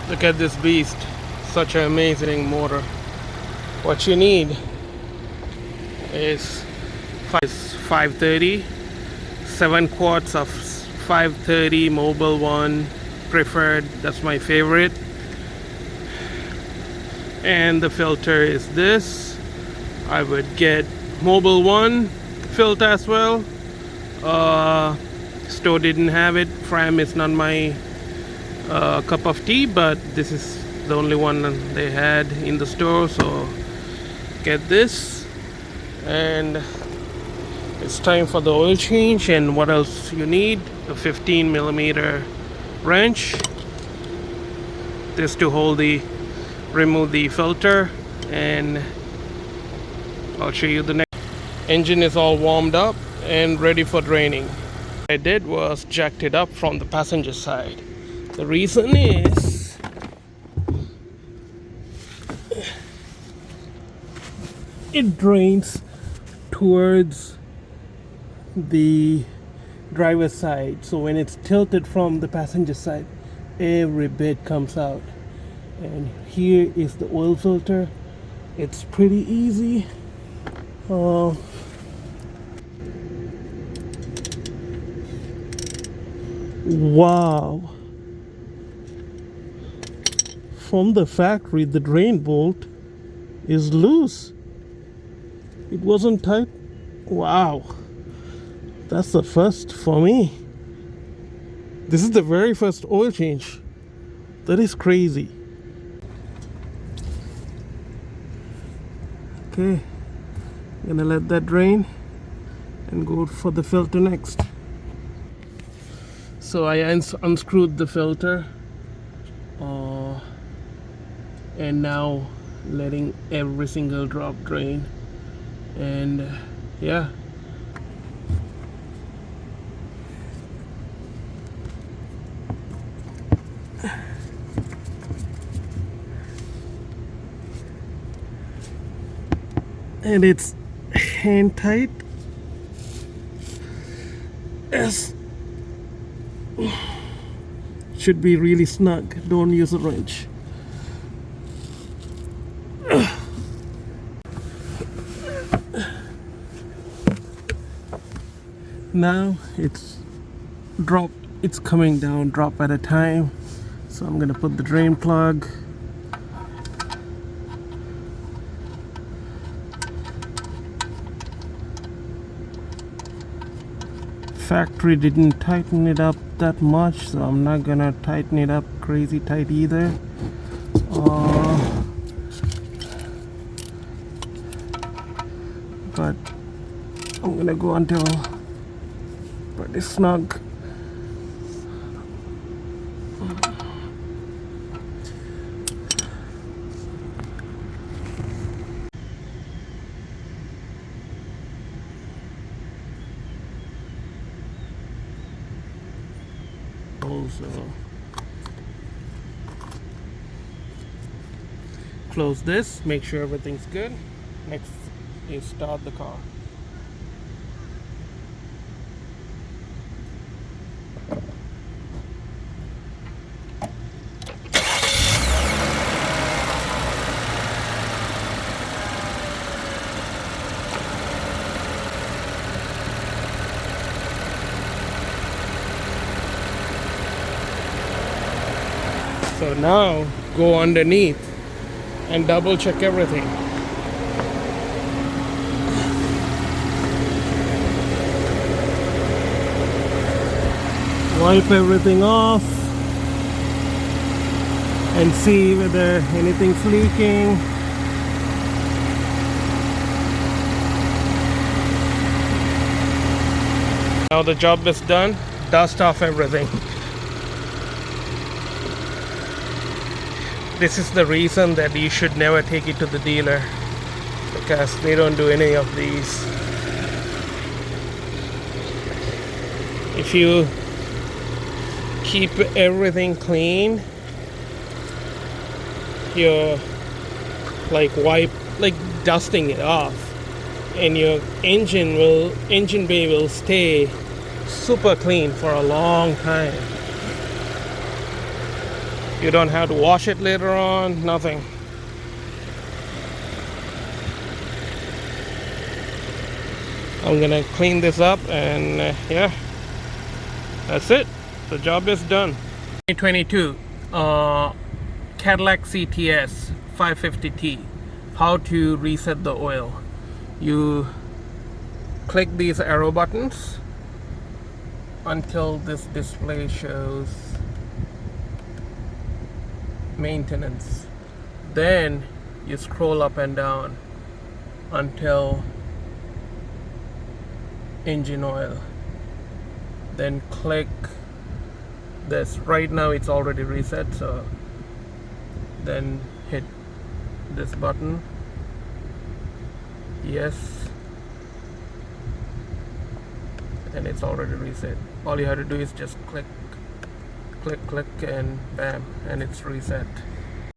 Look at this beast. Such an amazing motor. What you need is 530, 7 quarts of 530 Mobile One preferred. That's my favorite. And the filter is this. I would get Mobile One filter as well. Store didn't have it. Fram is not my cup of tea, but this is the only one they had in the store, so get this. And it's time for the oil change. And what else you need? A 15 millimeter wrench, this to remove the filter, and I'll show you the next. Engine is all warmed up and ready for draining. What I did was jacked it up from the passenger side. The reason is it drains towards the driver's side, so when it's tilted from the passenger side, every bit comes out. And here is the oil filter. It's pretty easy. Wow. From the factory, the drain bolt is loose. It wasn't tight. Wow. That's the first for me. This is the very first oil change. That is crazy. Okay, I'm gonna let that drain and go for the filter next. So I unscrewed the filter, and now letting every single drop drain. And yeah, and it's hand tight. Yes, should be really snug. Don't use a wrench. Now it's coming down drop at a time. So I'm gonna put the drain plug. Factory didn't tighten it up that much, so I'm not gonna tighten it up crazy tight either. But I'm gonna go until pretty snug. Also close this, make sure everything's good. Next is start the car. So now go underneath and double check everything. Wipe everything off and see whether anything's leaking. Now the job is done. Dust off everything. This is the reason that you should never take it to the dealer, because they don't do any of these. If you keep everything clean, you're like dusting it off, and your engine bay will stay super clean for a long time. You don't have to wash it later on, nothing. I'm gonna clean this up and yeah, that's it. The job is done. 2022 Cadillac CTS 550T. How to reset the oil. You click these arrow buttons until this display shows maintenance. Then you scroll up and down until engine oil. Then click this. Right now it's already reset, so then hit this button. Yes, and it's already reset. All you have to do is just click, click, click, and bam, and it's reset.